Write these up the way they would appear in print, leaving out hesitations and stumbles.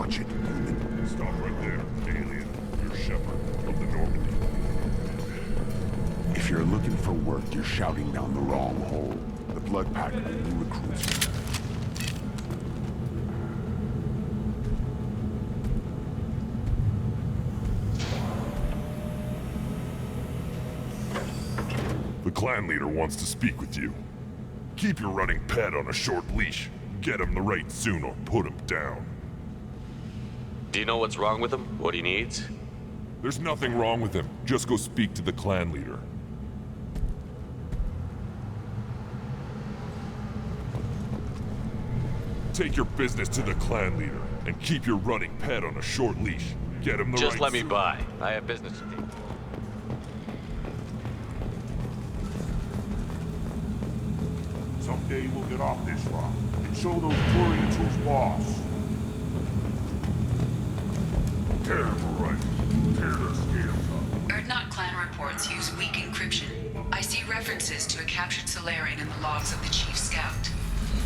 Watch it, human. Stop right there, alien. You're Shepard of the Normandy. If you're looking for work, you're shouting down the wrong hole. The Blood Pack are new recruits. The clan leader wants to speak with you. Keep your running pet on a short leash. Get him the right soon or put him down. Do you know what's wrong with him? What he needs? There's nothing wrong with him. Just go speak to the clan leader. Take your business to the clan leader and keep your running pet on a short leash. Get him the right Just let me suit. by. I have business to do. Someday we'll get off this rock and show those Turians who's boss. Tear him right. Tear their scales up. Erdnot clan reports use weak encryption. I see references to a captured Solarian in the logs of the Chief Scout.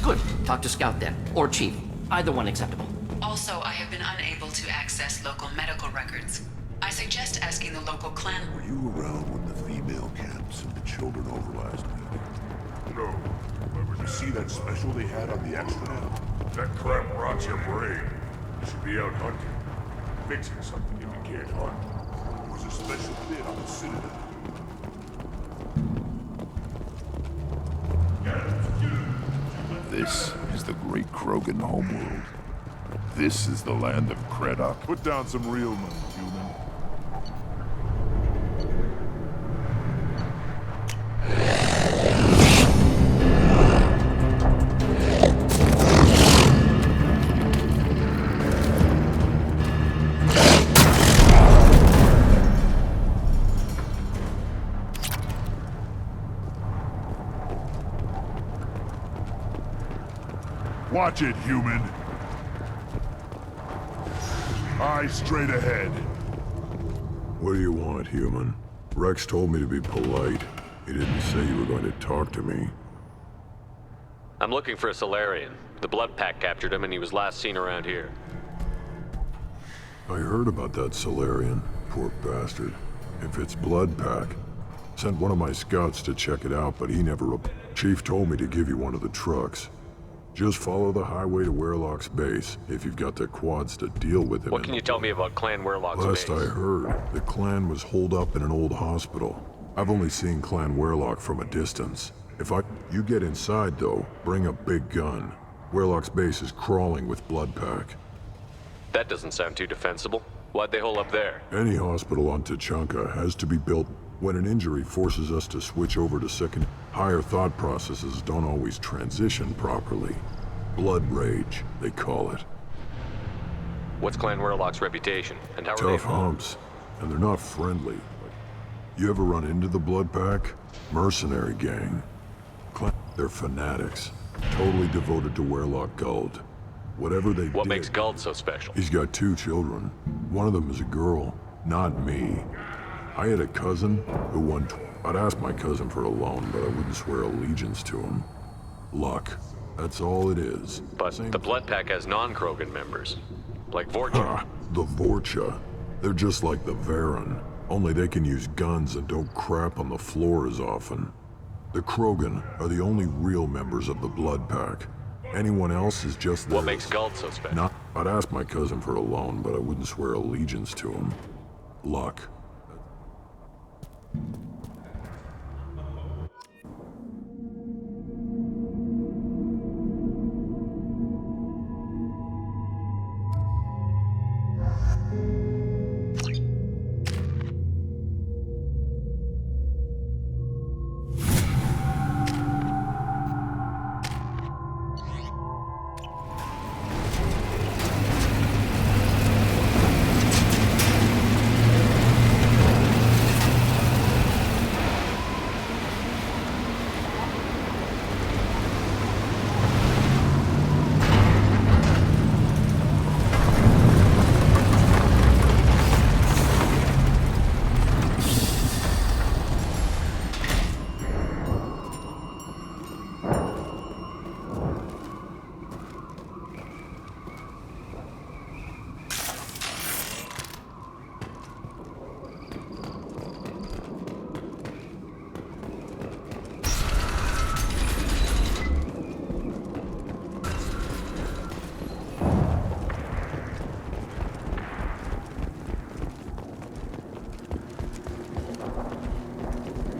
Good. Talk to Scout then. Or Chief. Either one acceptable. Also, I have been unable to access local medical records. I suggest asking the local clan. Were you around when the female camps and the children over last week? No. You see that special they had on the extranet? That crap rots your brain. You should be out hunting. Fixing something if you can't hunt. There was a special bit on the Citadel. This is the great Krogan homeworld. This is the land of Creddock. Put down some real money, human. Watch it, human. Eyes straight ahead. What do you want, human? Rex told me to be polite. He didn't say you were going to talk to me. I'm looking for a Solarian. The Blood Pack captured him and he was last seen around here. I heard about that Solarian. Poor bastard. If it's Blood Pack. Sent one of my scouts to check it out, but he never... Chief told me to give you one of the trucks. Just follow the highway to Werlock's base, if you've got the quads to deal with him. What can you tell me about Clan Werlock's Last base? I heard, the clan was holed up in an old hospital. I've only seen Clan Werlock from a distance. You get inside though, bring a big gun. Werlock's base is crawling with Blood Pack. That doesn't sound too defensible. Why'd they hole up there? Any hospital on Tuchanka has to be built when an injury forces us to switch over to second. Higher thought processes don't always transition properly. Blood rage, they call it. What's Clan Werlock's reputation? And how are Tough they? humps, and they're not friendly. You ever run into the Blood Pack? Mercenary gang. They're fanatics, totally devoted to Werlock Guld. Whatever they What did, makes Guld so special? He's got 2 children. One of them is a girl, not me. I had a cousin who won. I'd ask my cousin for a loan, but I wouldn't swear allegiance to him. Luck. That's all it is. But the Blood Pack has non-Krogan members. Like Vorcha. The Vorcha. They're just like the Varen. Only they can use guns and don't crap on the floor as often. The Krogan are the only real members of the Blood Pack. Anyone else is just What makes Guld so special? I'd ask my cousin for a loan, but I wouldn't swear allegiance to him. Luck.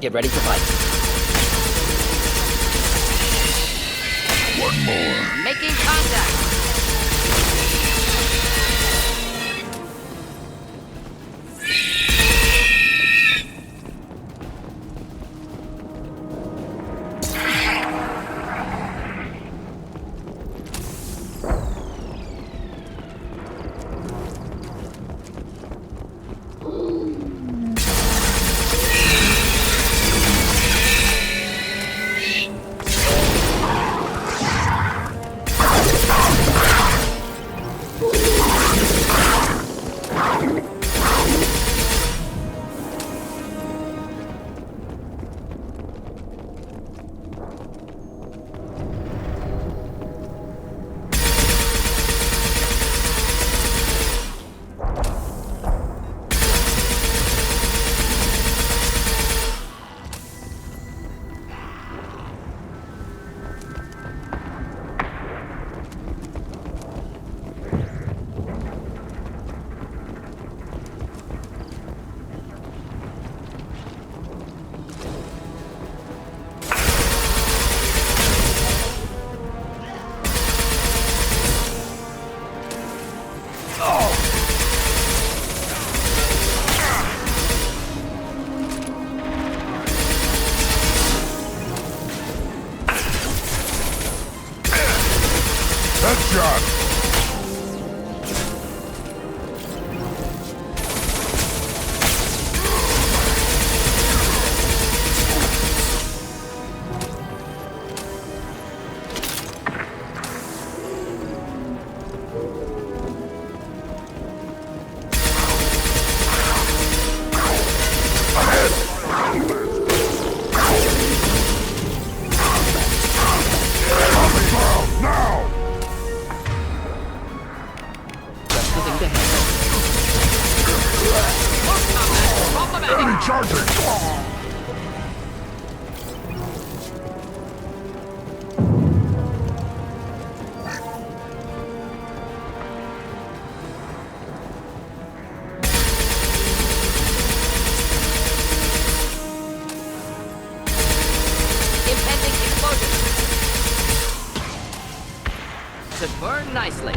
Get ready to fight. One more. Making contact. Should burn nicely.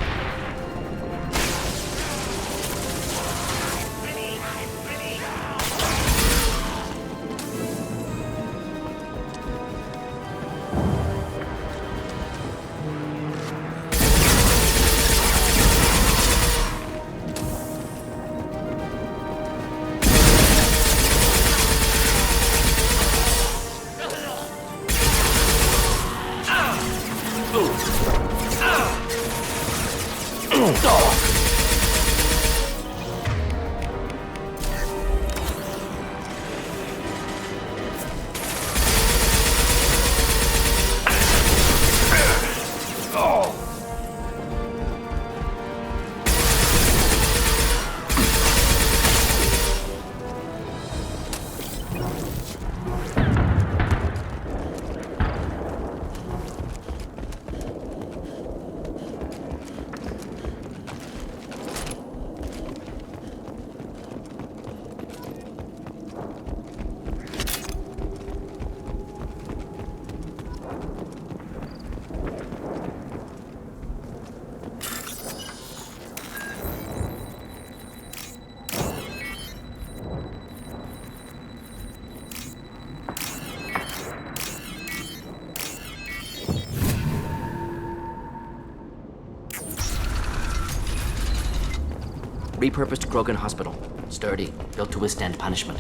Repurposed Krogan Hospital. Sturdy, built to withstand punishment.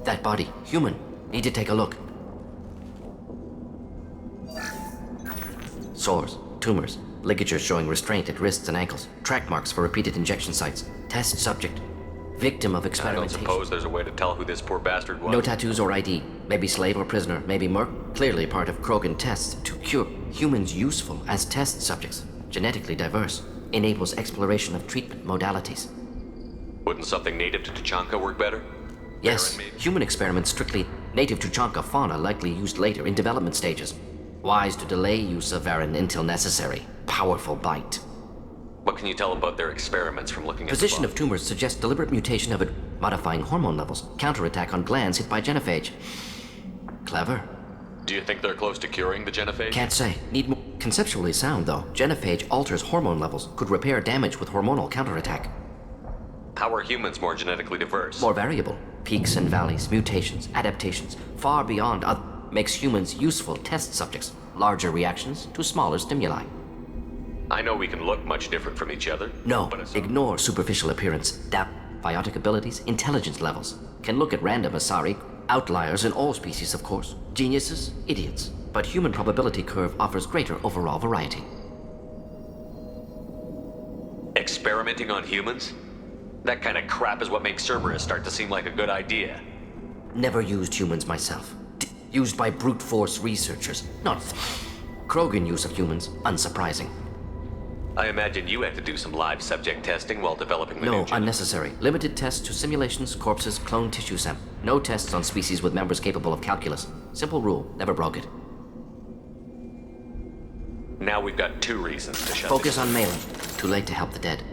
That body, human. Need to take a look. Sores, tumors, ligatures showing restraint at wrists and ankles, track marks for repeated injection sites. Test subject. Victim of I don't experimentation. suppose there's a way to tell who this poor bastard was. No tattoos or ID. Maybe slave or prisoner. Maybe merc. Clearly part of Krogan tests to cure humans useful as test subjects. Genetically diverse. Enables exploration of treatment modalities. Wouldn't something native to Tuchanka work better? Yes, human experiments strictly native to Tuchanka fauna likely used later in development stages. Wise to delay use of Varen until necessary. Powerful bite. What can you tell about their experiments from looking at Position the of tumors suggests deliberate mutation of a modifying hormone levels, counterattack on glands hit by genophage. Clever. Do you think they're close to curing the genophage? Can't say. Need more. Conceptually sound, though. Genophage alters hormone levels, could repair damage with hormonal counterattack. How are humans more genetically diverse? More variable. Peaks and valleys, mutations, adaptations, far beyond makes humans useful test subjects. Larger reactions to smaller stimuli. I know we can look much different from each other. No, but ignore superficial appearance. Biotic abilities, intelligence levels. Can look at random Asari, outliers in all species, of course. Geniuses, idiots. But human probability curve offers greater overall variety. Experimenting on humans? That kind of crap is what makes Cerberus start to seem like a good idea. Never used humans myself. Used by brute force researchers, not Krogan use of humans, unsurprising. I imagine you had to do some live subject testing while developing the new No, gen- unnecessary. Limited tests to simulations, corpses, cloned tissue sample. No tests on species with members capable of calculus. Simple rule, never broke it. Now we've got 2 reasons to shut Focus on Malin. Too late to help the dead.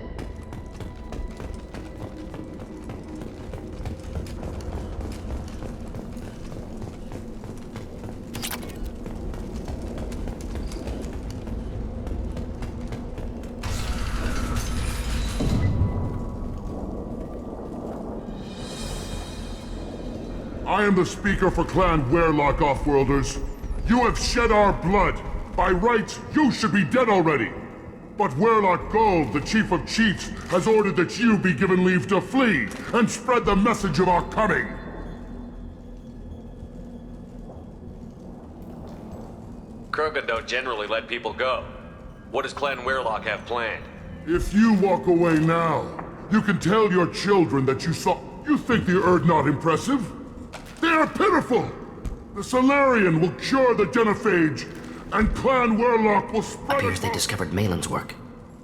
I am the speaker for Clan Werlock, Offworlders. You have shed our blood. By rights, you should be dead already. But Werlock Gold, the Chief of Chiefs, has ordered that you be given leave to flee and spread the message of our coming. Krogan don't generally let people go. What does Clan Werlock have planned? If you walk away now, you can tell your children that you saw... You think the Erd not impressive? They are pitiful! The Solarian will cure the genophage, and Clan Werlock will spread Appears it... they discovered Malin's work.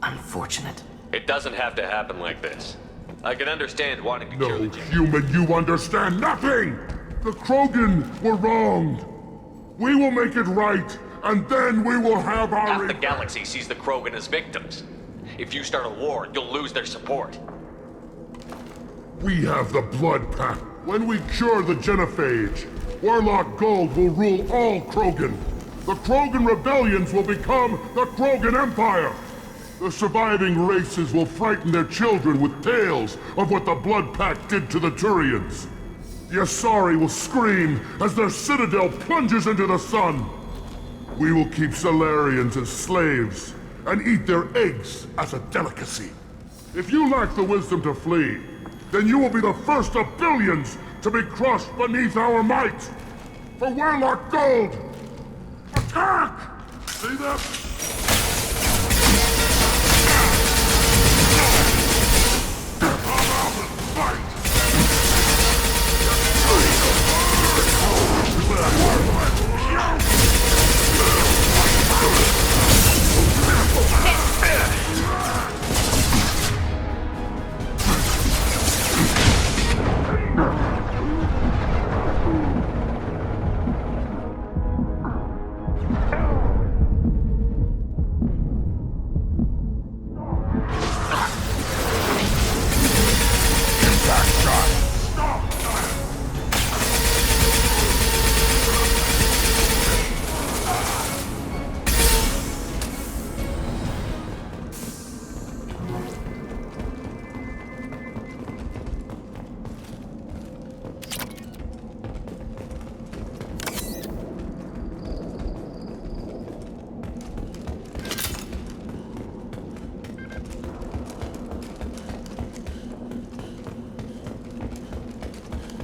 Unfortunate. It doesn't have to happen like this. I can understand wanting to No, cure the gen- human, you understand nothing! The Krogan were wronged. We will make it right, and then we will have our... Half the galaxy sees the Krogan as victims. If you start a war, you'll lose their support. We have the Blood Pact. When we cure the genophage, Warlock Gold will rule all Krogan. The Krogan rebellions will become the Krogan Empire. The surviving races will frighten their children with tales of what the Blood Pact did to the Turians. The Asari will scream as their citadel plunges into the sun. We will keep Solarians as slaves and eat their eggs as a delicacy. If you lack the wisdom to flee, then you will be the first of billions to be crushed beneath our might. For Werlock Gold, attack! See that?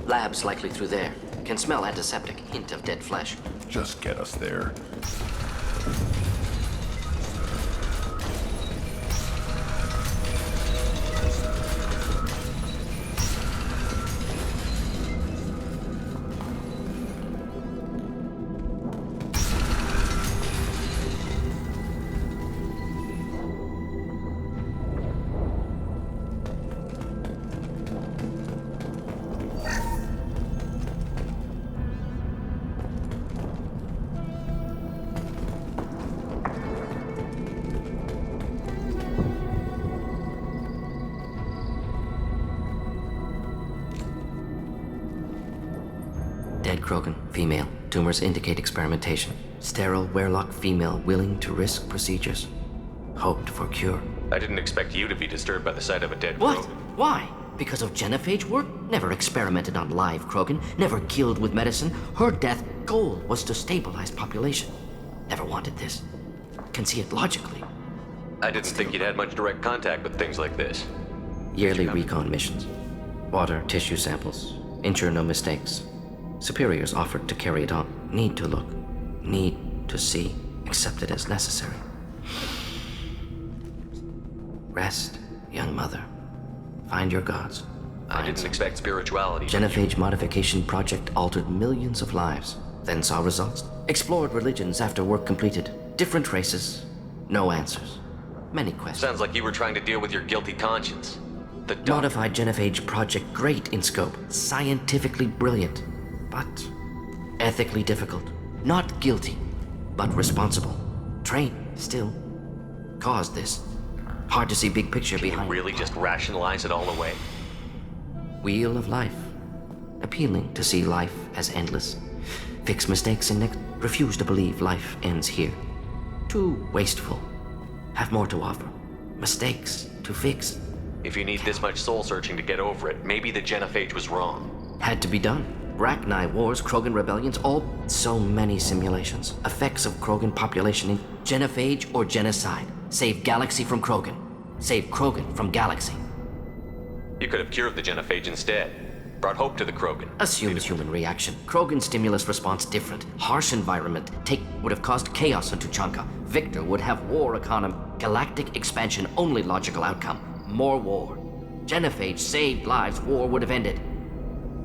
Lab's likely through there. Can smell antiseptic, hint of dead flesh. Just get us there. Dead Krogan, female. Tumors indicate experimentation. Sterile Werelock female willing to risk procedures. Hoped for cure. I didn't expect you to be disturbed by the sight of a dead What? Krogan. Why? Because of genophage work? Never experimented on live Krogan, never killed with medicine. Her death goal was to stabilize population. Never wanted this. Can see it logically. I didn't think you'd had much direct contact with things like this. Yearly recon missions. Water, tissue samples. Ensure no mistakes. Superiors offered to carry it on. Need to look. Need to see. Accept it as necessary. Rest, young mother. Find your gods. I didn't expect spirituality. Genophage modification project altered millions of lives. Then saw results. Explored religions after work completed. Different races. No answers. Many questions. Sounds like you were trying to deal with your guilty conscience. The dark. Modified genophage project great in scope. Scientifically brilliant. But ethically difficult. Not guilty, but responsible. Trained, still. Caused this. Hard to see big picture Can you behind. really just rationalize it all away? Wheel of life. Appealing to see life as endless. Fix mistakes and next. Refuse to believe life ends here. Too wasteful. Have more to offer. Mistakes to fix. If you need this much soul searching to get over it, maybe the genophage was wrong. Had to be done. Rachni wars, Krogan rebellions, all so many simulations. Effects of Krogan population in genophage or genocide. Save galaxy from Krogan. Save Krogan from galaxy. You could have cured the genophage instead. Brought hope to the Krogan. Assumes human reaction. Krogan stimulus response different. Harsh environment. Would have caused chaos on Tuchanka. Victor would have war economy. Galactic expansion only logical outcome. More war. Genophage saved lives. War would have ended.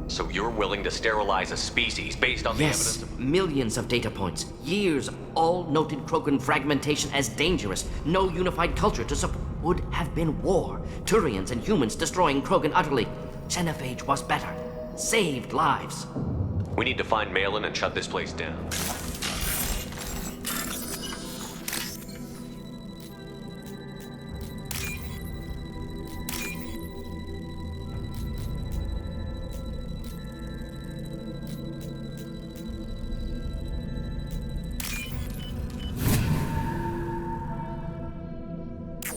So you're willing to sterilize a species based on the Yes, evidence of... millions of data points. Years. All noted Krogan fragmentation as dangerous. No unified culture to support. Would have been war. Turians and humans destroying Krogan utterly. Genophage was better. Saved lives. We need to find Malin and shut this place down.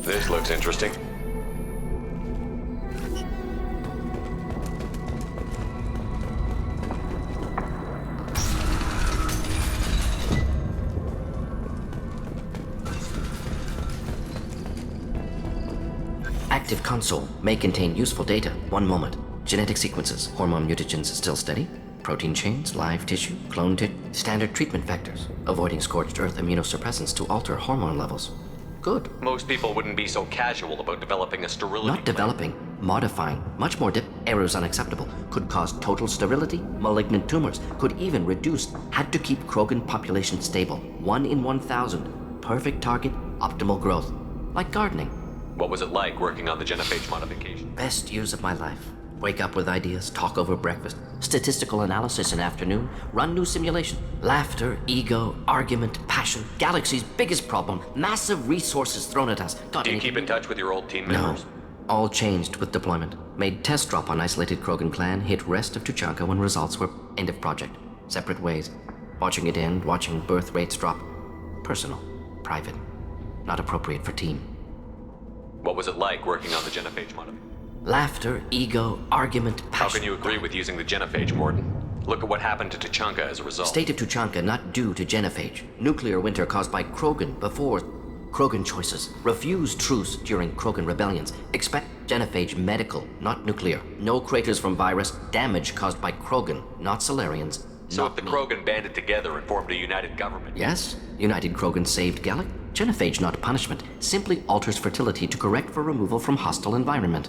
This looks interesting. Active console may contain useful data. One moment. Genetic sequences. Hormone mutagens still steady. Protein chains, live tissue, clone tissue. Standard treatment vectors. Avoiding scorched earth immunosuppressants to alter hormone levels. Good. Most people wouldn't be so casual about developing a sterility Not plan. developing, modifying. Much more errors unacceptable. Could cause total sterility, malignant tumors. Could even reduce. Had to keep Krogan population stable. 1 in 1,000. Perfect target, optimal growth. Like gardening. What was it like working on the genophage modification? Best years of my life. Wake up with ideas, talk over breakfast, statistical analysis in afternoon, run new simulation. Laughter, ego, argument, passion. Galaxy's biggest problem. Massive resources thrown at us. Do you keep in touch with your old team members? No. All changed with deployment. Made test drop on isolated Krogan clan, hit rest of Tuchanka when results were end of project. Separate ways. Watching it end, watching birth rates drop. Personal. Private. Not appropriate for team. What was it like working on the genophage modification? Laughter, ego, argument, passion. How can you agree with using the genophage, Morden? Look at what happened to Tuchanka as a result. State of Tuchanka not due to genophage. Nuclear winter caused by Krogan before Krogan choices. Refused truce during Krogan rebellions. Expect genophage medical, not nuclear. No craters from virus. Damage caused by Krogan, not Solarians. So not if the me. Krogan banded together and formed a united government... Yes, United Krogan saved Gallic. Genophage not punishment. Simply alters fertility to correct for removal from hostile environment.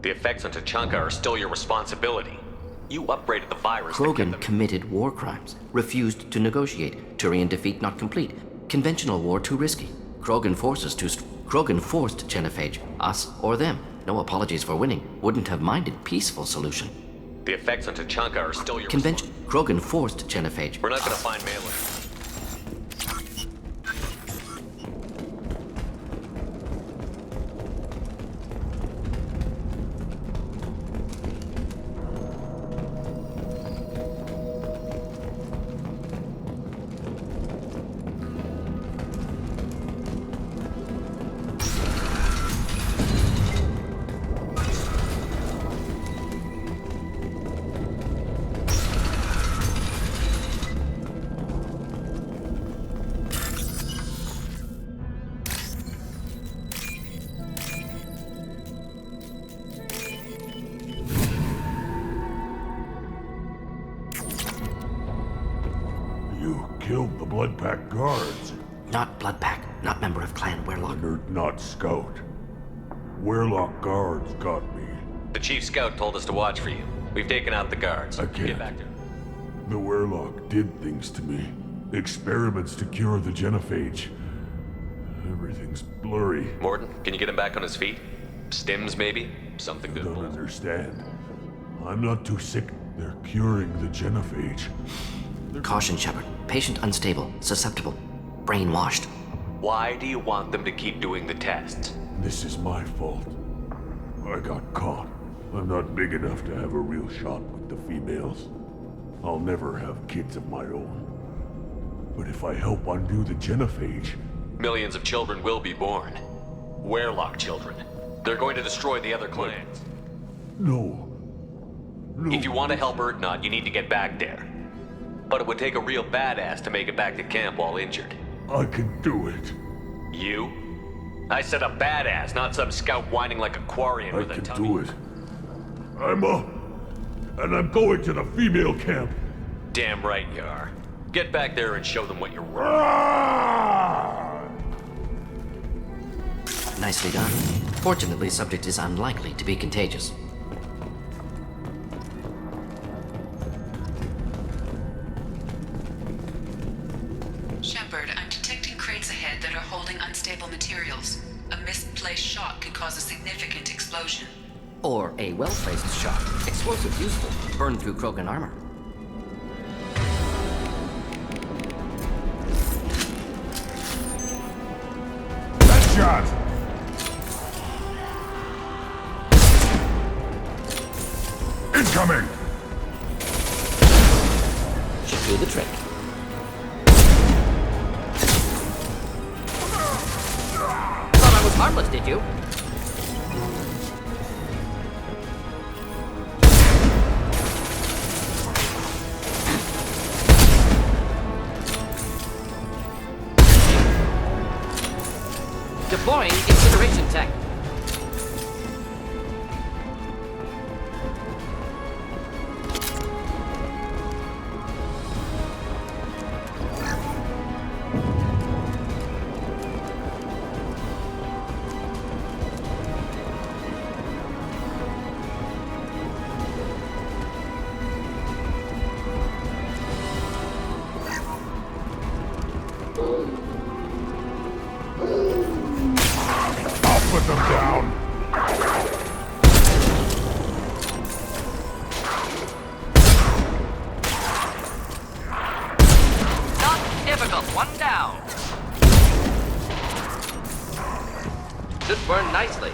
The effects on Tuchanka are still your responsibility. You upgraded the virus that kept Krogan them... committed war crimes. Refused to negotiate. Turian defeat not complete. Conventional war too risky. Krogan forces too Krogan forced genophage. Us or them. No apologies for winning. Wouldn't have minded peaceful solution. The effects on Tuchanka are still your Convention. Krogan forced genophage. We're not gonna find Malin. killed the Blood Pack guards. Not Blood Pack, not member of Clan Werlock. They're not Scout. Werlock guards got me. The Chief Scout told us to watch for you. We've taken out the guards. I can't. Get back to him. The Werlock did things to me. Experiments to cure the genophage. Everything's blurry. Morton, can you get him back on his feet? Stims, maybe? Something I good. don't understand. I'm not too sick. They're curing the genophage. Caution, Shepard. Patient unstable, susceptible, brainwashed. Why do you want them to keep doing the tests? This is my fault. I got caught. I'm not big enough to have a real shot with the females. I'll never have kids of my own. But if I help undo the genophage... Millions of children will be born. Werlock children. They're going to destroy the other clans. No. If you want to help Urdnot, you need to get back there. But it would take a real badass to make it back to camp while injured. I can do it. You? I said a badass, not some scout whining like a quarian I with a can tummy. do it. I'm up. And I'm going to the female camp. Damn right you are. Get back there and show them what you're worth. Ah! Nicely done. Fortunately, subject is unlikely to be contagious. Shepard, I'm detecting crates ahead that are holding unstable materials. A misplaced shot could cause a significant explosion. Or a well-placed shot. Explosive useful. Burn through Krogan armor. That shot! Incoming! Should do the trick. Thought I was harmless, did you? Deploying incineration tech. Put them down! Not difficult. One down. Should burn nicely.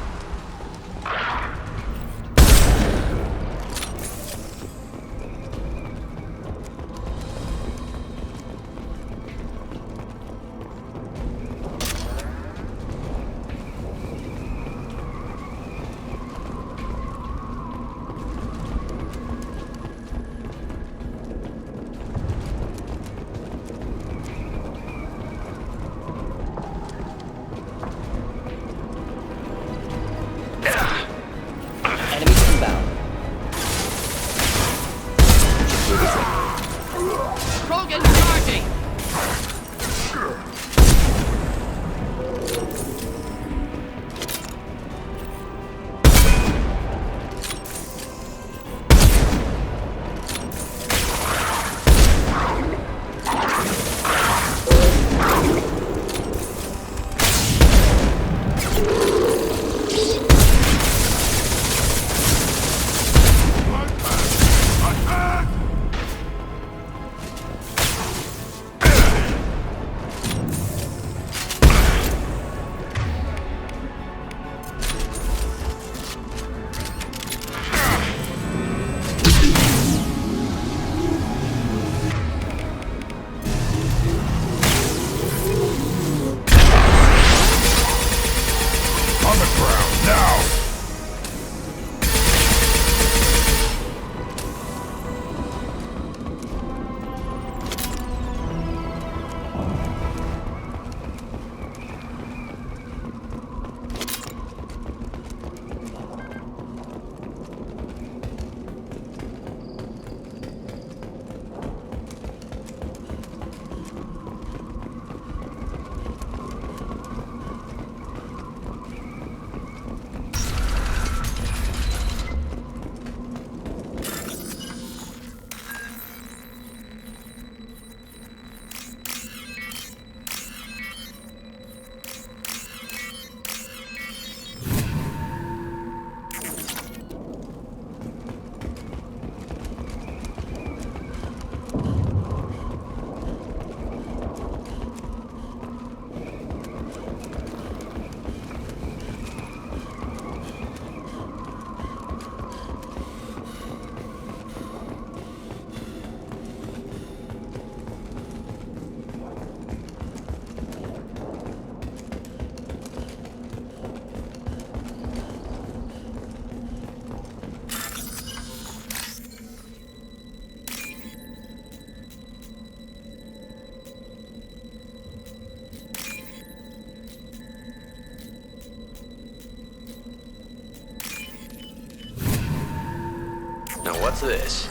Now what's this?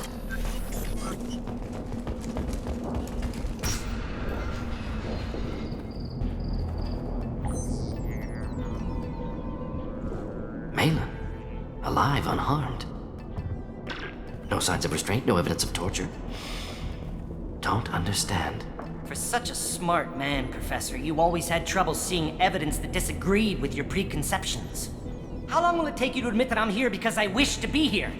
Malin. Alive, unharmed. No signs of restraint, no evidence of torture. Don't understand. For such a smart man, Professor, you always had trouble seeing evidence that disagreed with your preconceptions. How long will it take you to admit that I'm here because I wish to be here?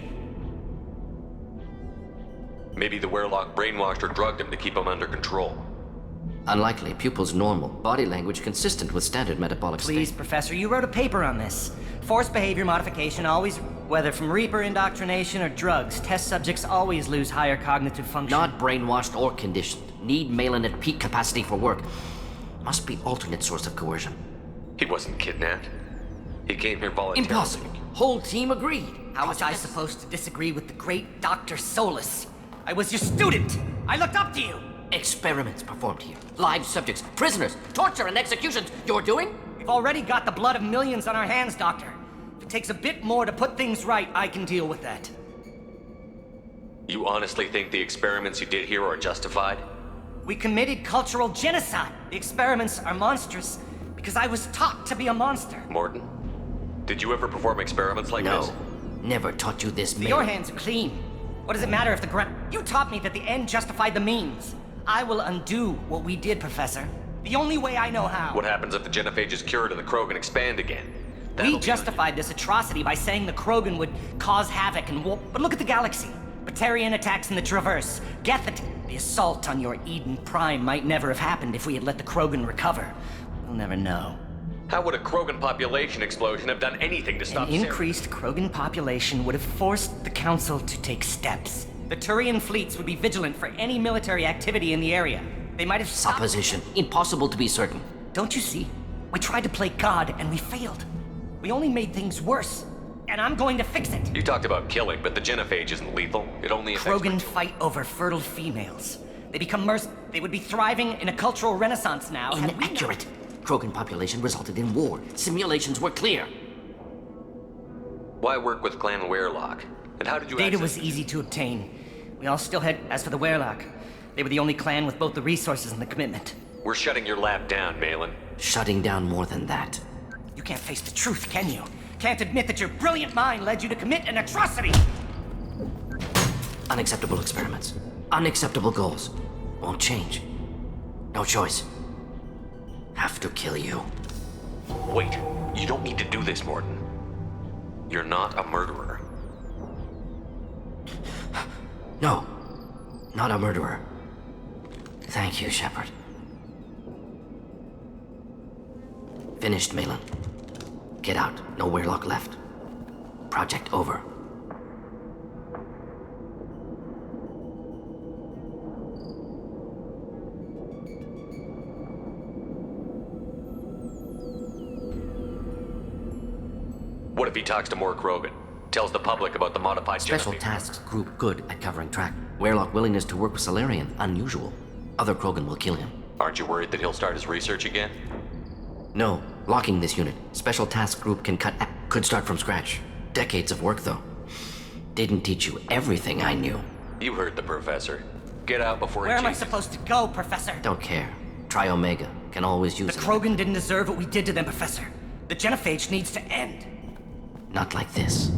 Maybe the Werelock brainwashed or drugged him to keep him under control. Unlikely. Pupil's normal. Body language consistent with standard metabolic Please, state. Professor, you wrote a paper on this. Forced behavior modification always, whether from Reaper indoctrination or drugs, test subjects always lose higher cognitive function. Not brainwashed or conditioned. Need Malin at peak capacity for work. Must be alternate source of coercion. He wasn't kidnapped. He came here voluntarily. Impossible. Whole team agreed. How was I supposed to disagree with the great Dr. Solus? I was your student! I looked up to you! Experiments performed here. Live subjects, prisoners, torture and executions. You're doing? We've already got the blood of millions on our hands, Doctor. If it takes a bit more to put things right, I can deal with that. You honestly think the experiments you did here are justified? We committed cultural genocide. The experiments are monstrous because I was taught to be a monster. Morton, did you ever perform experiments like this? No. Never taught you this, Your Malin. hands are clean. What does it matter if the ground... You taught me that the end justified the means. I will undo what we did, Professor. The only way I know how. What happens if the genophage is cured and the Krogan expand again? We justified this atrocity by saying the Krogan would cause havoc and war. But look at the galaxy. Batarian attacks in the Traverse. Gethet. The assault on your Eden Prime might never have happened if we had let the Krogan recover. We'll never know. How would a Krogan population explosion have done anything to stop An increased Krogan population would have forced the Council to take steps. The Turian fleets would be vigilant for any military activity in the area. They might have stopped... Supposition. Impossible to be certain. Don't you see? We tried to play God and we failed. We only made things worse. And I'm going to fix it. You talked about killing, but the genophage isn't lethal. It only affects... Krogan fight over fertile females. They become They would be thriving in a cultural renaissance now. had we not- Inaccurate. Krogan population resulted in war. Simulations were clear. Why work with Clan Werelock? And how did you Data access was easy to obtain. We all still had... As for the Werelock, they were the only clan with both the resources and the commitment. We're shutting your lab down, Malin. Shutting down more than that. You can't face the truth, can you? Can't admit that your brilliant mind led you to commit an atrocity! Unacceptable experiments. Unacceptable goals. Won't change. No choice. Have to kill you. Wait, you don't need to do this, Morton. You're not a murderer. No. Not a murderer. Thank you, Shepard. Finished, Malin. Get out. No Werelock left. Project over. What if he talks to more Krogan? Tells the public about the modified Special genophage? tasks group good at covering track. Werelock willingness to work with Solarian, unusual. Other Krogan will kill him. Aren't you worried that he'll start his research again? No, locking this unit. Special task group could start from scratch. Decades of work, though. Didn't teach you everything I knew. You heard the professor. Get out before Where he am I chases- supposed to go, Professor? Don't care. Try Omega. Can always use The it. Krogan didn't deserve what we did to them, Professor. The genophage needs to end. Not like this.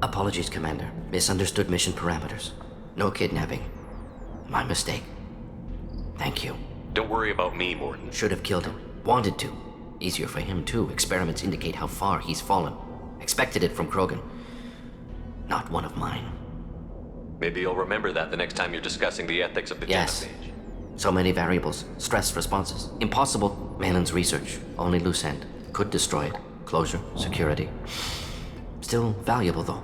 Apologies, Commander. Misunderstood mission parameters. No kidnapping. My mistake. Thank you. Don't worry about me, Morton. Should have killed him. Wanted to. Easier for him, too. Experiments indicate how far he's fallen. Expected it from Krogan. Not one of mine. Maybe you'll remember that the next time you're discussing the ethics of the Yes. genophage. So many variables. Stress responses. Impossible. Malin's research. Only loose end. Could destroy it. Closure. Security. Still valuable, though.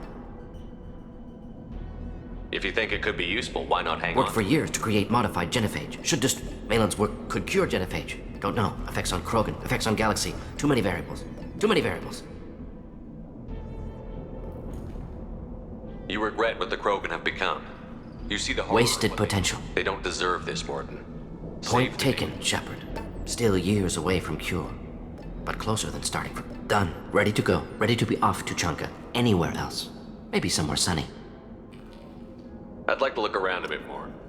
If you think it could be useful, why not hang on? Worked for years to create modified genophage. Should just... Malin's work could cure genophage. Don't know. Effects on Krogan. Effects on Galaxy. Too many variables. Too many variables. You regret what the Krogan have become. You see the horror Wasted of what potential. They don't deserve this, Morton. Point Save taken, Shepard. Still years away from cure. But closer than starting from... Done. Ready to go. Ready to be off to Chanka. Anywhere else. Maybe somewhere sunny. I'd like to look around a bit more.